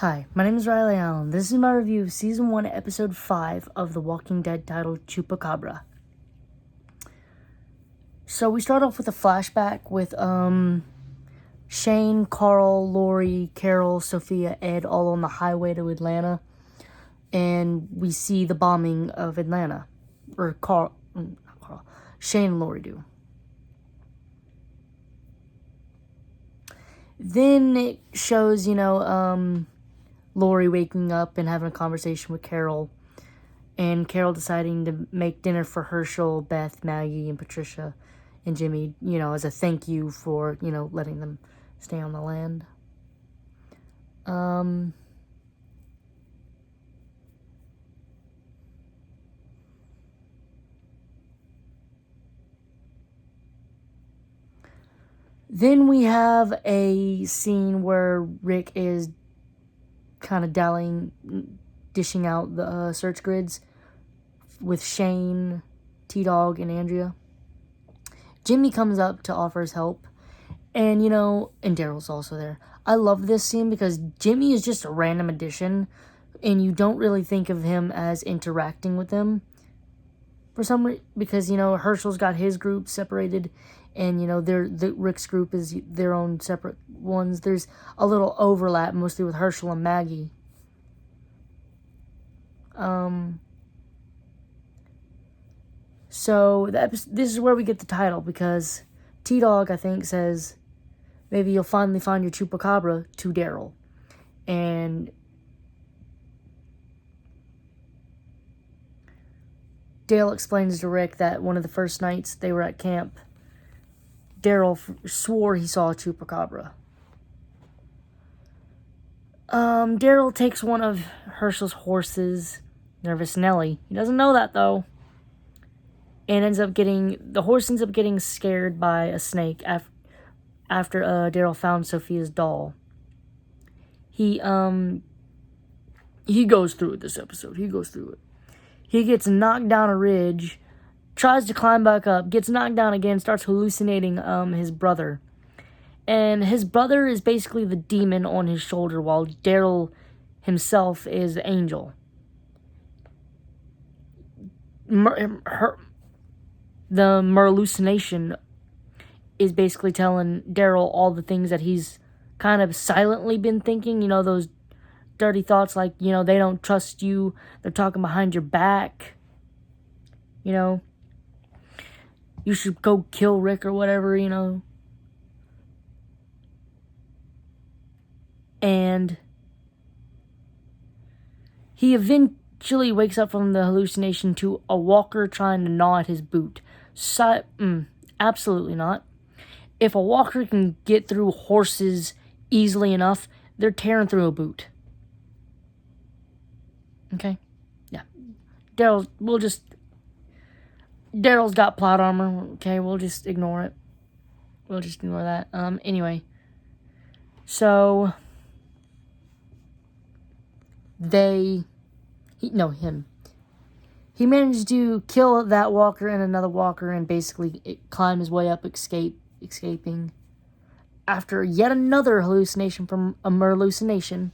Hi, my name is Riley Allen. This is my review of Season 1, Episode 5 of The Walking Dead titled Chupacabra. So we start off with a flashback with Shane, Carl, Lori, Carol, Sophia, Ed all on the highway to Atlanta. And we see the bombing of Atlanta. Or Shane and Lori do. Then it shows, Lori waking up and having a conversation with Carol, and Carol deciding to make dinner for Herschel, Beth, Maggie, and Patricia, and Jimmy, as a thank you for, letting them stay on the land. Then we have a scene where Rick is kind of dishing out the search grids with Shane, T-Dog, and Andrea. Jimmy comes up to offer his help, and and Daryl's also there. I love this scene because Jimmy is just a random addition, and you don't really think of him as interacting with them for some reason, because Herschel's got his group separated, and the Rick's group is their own separate ones. There's a little overlap, mostly with Herschel and Maggie. So this is where we get the title, because T-Dog, I think, says, maybe you'll finally find your Chupacabra, to Daryl. And Dale explains to Rick that one of the first nights they were at camp, Daryl swore he saw a Chupacabra. Daryl takes one of Herschel's horses, Nervous Nelly. He doesn't know that, though. And the horse ends up getting scared by a snake after Daryl found Sophia's doll. He goes through it this episode. He goes through it. He gets knocked down a ridge, tries to climb back up, gets knocked down again, starts hallucinating his brother. And his brother is basically the demon on his shoulder, while Daryl himself is the angel. The hallucination is basically telling Daryl all the things that he's kind of silently been thinking. Those dirty thoughts like, they don't trust you. They're talking behind your back. You should go kill Rick or whatever, And he eventually wakes up from the hallucination to a walker trying to gnaw at his boot. Absolutely not. If a walker can get through horses easily enough, they're tearing through a boot. Okay? Yeah. Daryl's got plot armor. Okay, we'll just ignore it. We'll just ignore that. Anyway. So him. He managed to kill that walker and another walker and basically climb his way up, escaping. After yet another hallucination from a hallucination.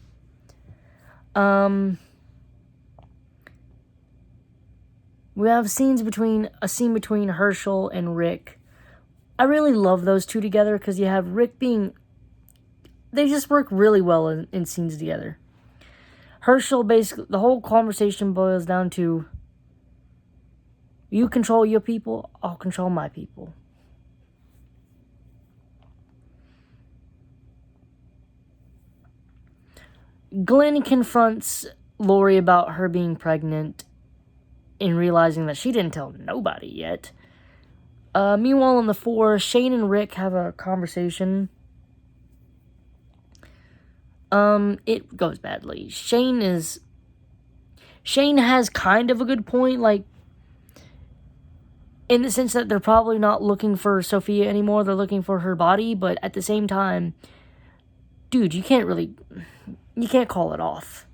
We have a scene between Herschel and Rick. I really love those two together because you have Rick they just work really well in scenes together. Herschel, basically, the whole conversation boils down to, you control your people, I'll control my people. Glenn confronts Lori about her being pregnant and realizing that she didn't tell nobody yet. Meanwhile, on the 4, Shane and Rick have a conversation. It goes badly. Shane has kind of a good point, like, in the sense that they're probably not looking for Sophia anymore, they're looking for her body, but at the same time, dude, you can't call it off.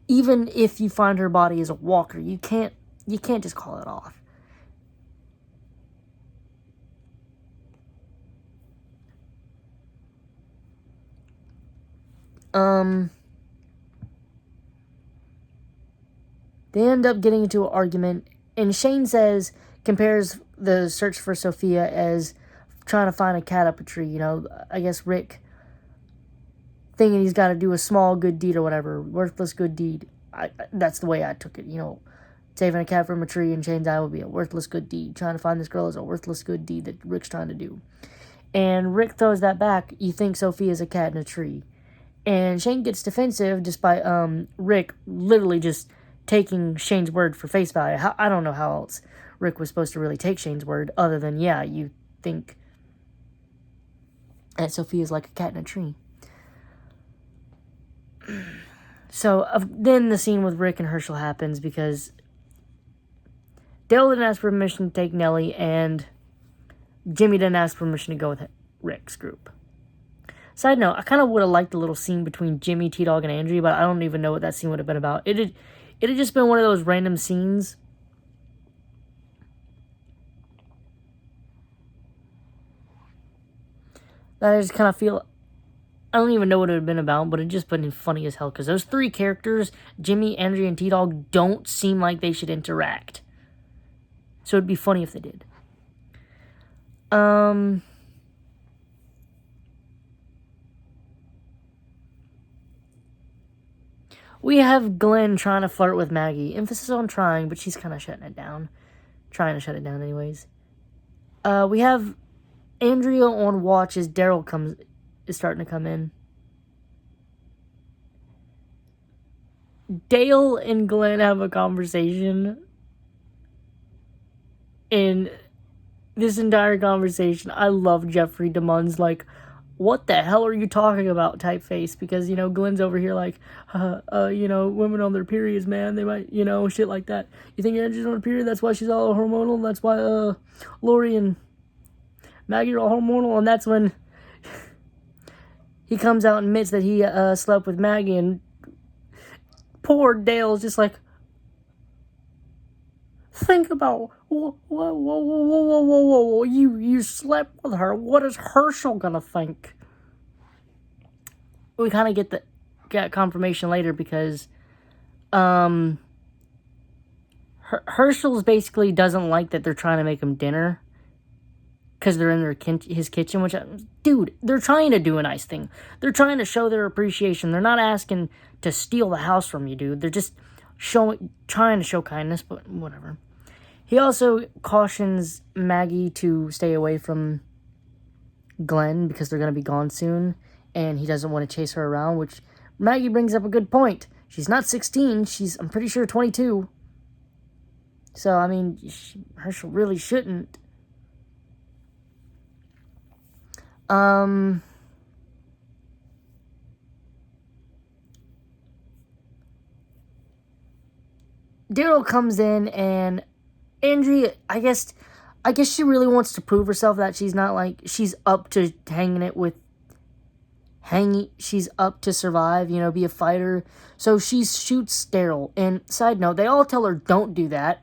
Even if you find her body as a walker, you can't just call it off. They end up getting into an argument, and Shane compares the search for Sophia as trying to find a cat up a tree. You know, I guess Rick thinking he's got to do a small good deed or whatever, worthless good deed. That's the way I took it, you know. Saving a cat from a tree in Shane's eye would be a worthless good deed. Trying to find this girl is a worthless good deed that Rick's trying to do. And Rick throws that back. You think Sophia's a cat in a tree. And Shane gets defensive despite Rick literally just taking Shane's word for face value. I don't know how else Rick was supposed to really take Shane's word other than, yeah, you think that Sophia's like a cat in a tree. So then the scene with Rick and Herschel happens because Dale didn't ask permission to take Nellie, and Jimmy didn't ask permission to go with Rick's group. Side note, I kind of would have liked a little scene between Jimmy, T-Dog, and Andrea, but I don't even know what that scene would have been about. It had just been one of those random scenes. That I just kind of feel... I don't even know what it would have been about, but it just been funny as hell. Because those three characters, Jimmy, Andrea, and T-Dog, don't seem like they should interact. So it'd be funny if they did. We have Glenn trying to flirt with Maggie. Emphasis on trying, but she's kind of shutting it down. Trying to shut it down anyways. We have Andrea on watch as Daryl is starting to come in. Dale and Glenn have a conversation. And this entire conversation, I love Jeffrey DeMunn's like, what the hell are you talking about type face? Because, you know, Glenn's over here like, you know, women on their periods, man. They might, you know, shit like that. You think Andrew's on her period? That's why she's all hormonal? That's why Lori and Maggie are all hormonal? And that's when he comes out and admits that he slept with Maggie, and poor Dale's just like, think about, whoa, you slept with her. What is Herschel gonna think? We kind of get confirmation later because Herschel's basically doesn't like that they're trying to make him dinner because they're in his kitchen, which, dude, they're trying to do a nice thing. They're trying to show their appreciation. They're not asking to steal the house from you, dude. They're just trying to show kindness, but whatever. He also cautions Maggie to stay away from Glenn because they're going to be gone soon, and he doesn't want to chase her around, which Maggie brings up a good point. She's not 16. I'm pretty sure, 22. So, I mean, Herschel really shouldn't. Daryl comes in, and Andrea, I guess she really wants to prove herself that she's not like, she's up to she's up to survive, you know, be a fighter. So she shoots Daryl. And side note, they all tell her don't do that.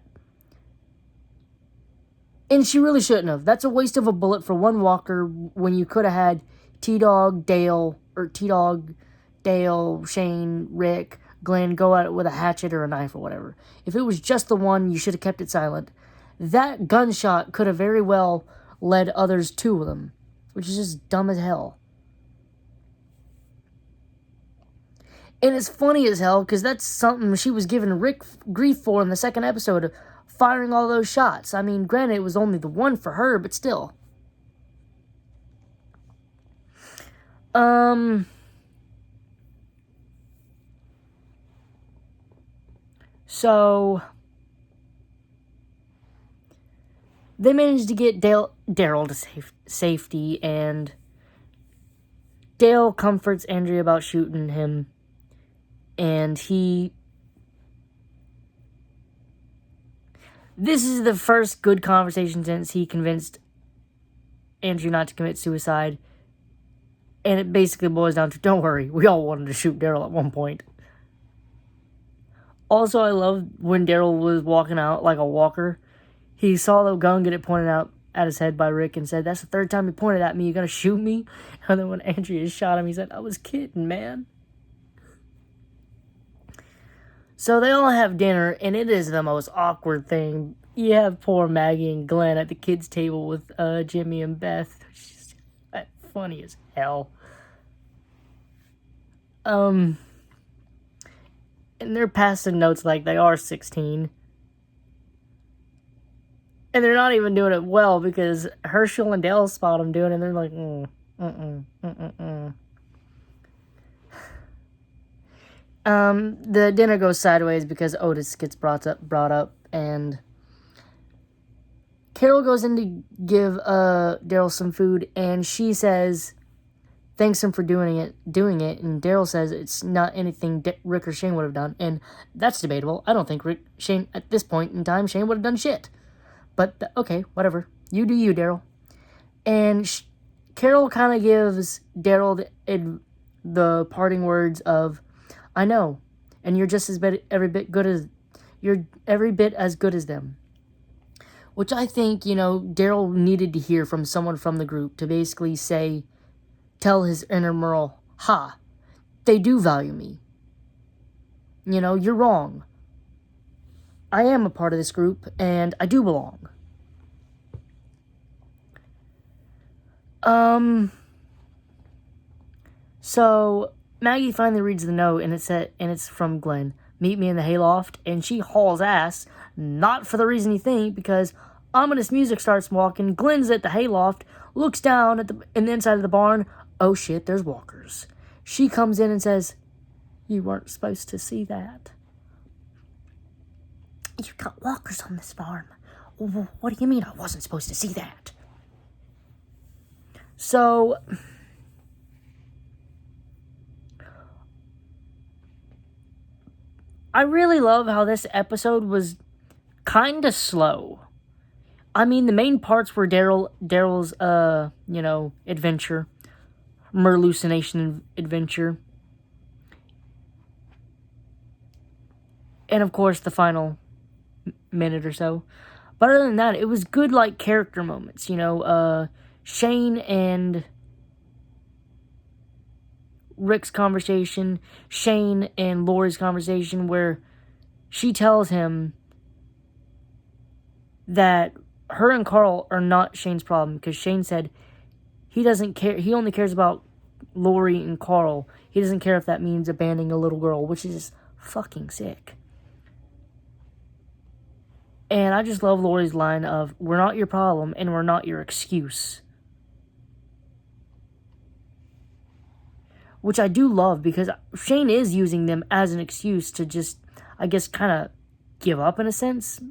And she really shouldn't have. That's a waste of a bullet for one walker when you could have had T-Dog, Dale, Shane, Rick, Glenn go at it with a hatchet or a knife or whatever. If it was just the one, you should have kept it silent. That gunshot could have very well led others to them, which is just dumb as hell. And it's funny as hell because that's something she was giving Rick grief for in the second episode, firing all those shots. I mean, granted, it was only the one for her, but still. So they managed to get Daryl to safety, and Dale comforts Andrea about shooting him, and this is the first good conversation since he convinced Andrew not to commit suicide. And it basically boils down to, don't worry, we all wanted to shoot Daryl at one point. Also, I love when Daryl was walking out like a walker. He saw the gun get it pointed out at his head by Rick and said, that's the third time you pointed at me, you gonna shoot me? And then when Andrea shot him, he said, I was kidding, man. So they all have dinner, and it is the most awkward thing. You have poor Maggie and Glenn at the kids' table with Jimmy and Beth. She's funny as hell. And they're passing notes like they are 16. And they're not even doing it well because Herschel and Dale spot them doing it, and they're like, The dinner goes sideways because Otis gets brought up, and Carol goes in to give Daryl some food, and she says, thanks him for doing it, and Daryl says it's not anything Rick or Shane would have done, and that's debatable. I don't think Shane, at this point in time, Shane would have done shit. But, okay, whatever. You do you, Daryl. And Carol kind of gives Daryl the parting words of, I know, and you're just every bit as good as them. Which I think, Daryl needed to hear from someone from the group to basically tell his inner Merle, they do value me. You're wrong. I am a part of this group, and I do belong. So Maggie finally reads the note, and it's from Glenn. Meet me in the hayloft, and she hauls ass, not for the reason you think, because ominous music starts walking. Glenn's at the hayloft, looks down in the inside of the barn. Oh shit, there's walkers. She comes in and says, you weren't supposed to see that. You got walkers on this farm. What do you mean I wasn't supposed to see that? So, I really love how this episode was kind of slow. I mean, the main parts were Daryl's, adventure. Merlucination adventure. And, of course, the final minute or so. But other than that, it was good, character moments. Shane and Rick's conversation. Shane and Lori's conversation where she tells him that her and Carl are not Shane's problem. Because Shane said he doesn't care. He only cares about Lori and Carl. He doesn't care if that means abandoning a little girl. Which is just fucking sick. And I just love Lori's line of, we're not your problem and we're not your excuse. Which I do love because Shane is using them as an excuse to just, I guess, kind of give up in a sense.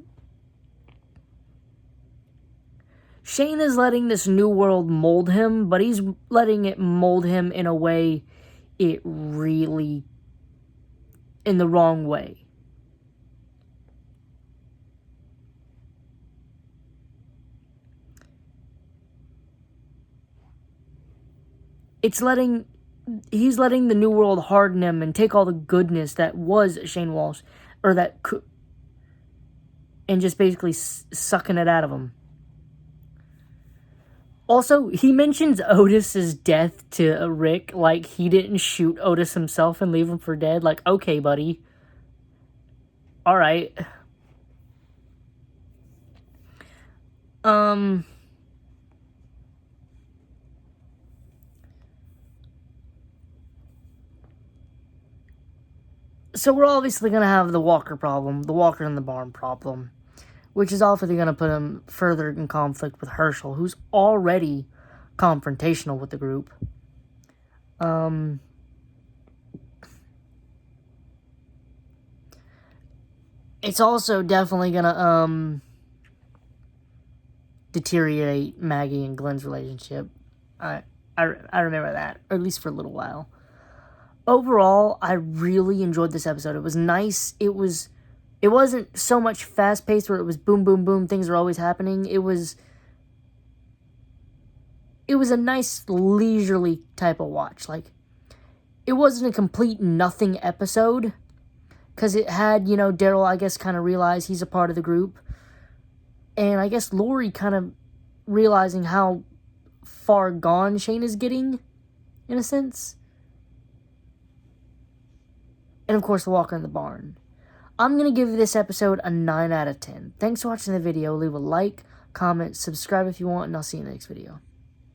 Shane is letting this new world mold him, but he's letting it mold him in a way in the wrong way. He's letting the new world harden him and take all the goodness that was Shane Walsh, or that could, and just basically sucking it out of him. Also, he mentions Otis's death to Rick like he didn't shoot Otis himself and leave him for dead. Like, okay, buddy. Alright. So we're obviously going to have the Walker problem, the Walker in the barn problem, which is obviously going to put him further in conflict with Herschel, who's already confrontational with the group. It's also definitely going to deteriorate Maggie and Glenn's relationship. I remember that, or at least for a little while. Overall, I really enjoyed this episode. It was nice. It wasn't so much fast-paced where it was boom, boom, boom, things are always happening. It was a nice, leisurely type of watch. It wasn't a complete nothing episode, because it had, Daryl, I guess, kind of realize he's a part of the group. And I guess Lori kind of realizing how far gone Shane is getting, in a sense. And, of course, the Walker in the barn. I'm going to give this episode a 9 out of 10. Thanks for watching the video. Leave a like, comment, subscribe if you want, and I'll see you in the next video.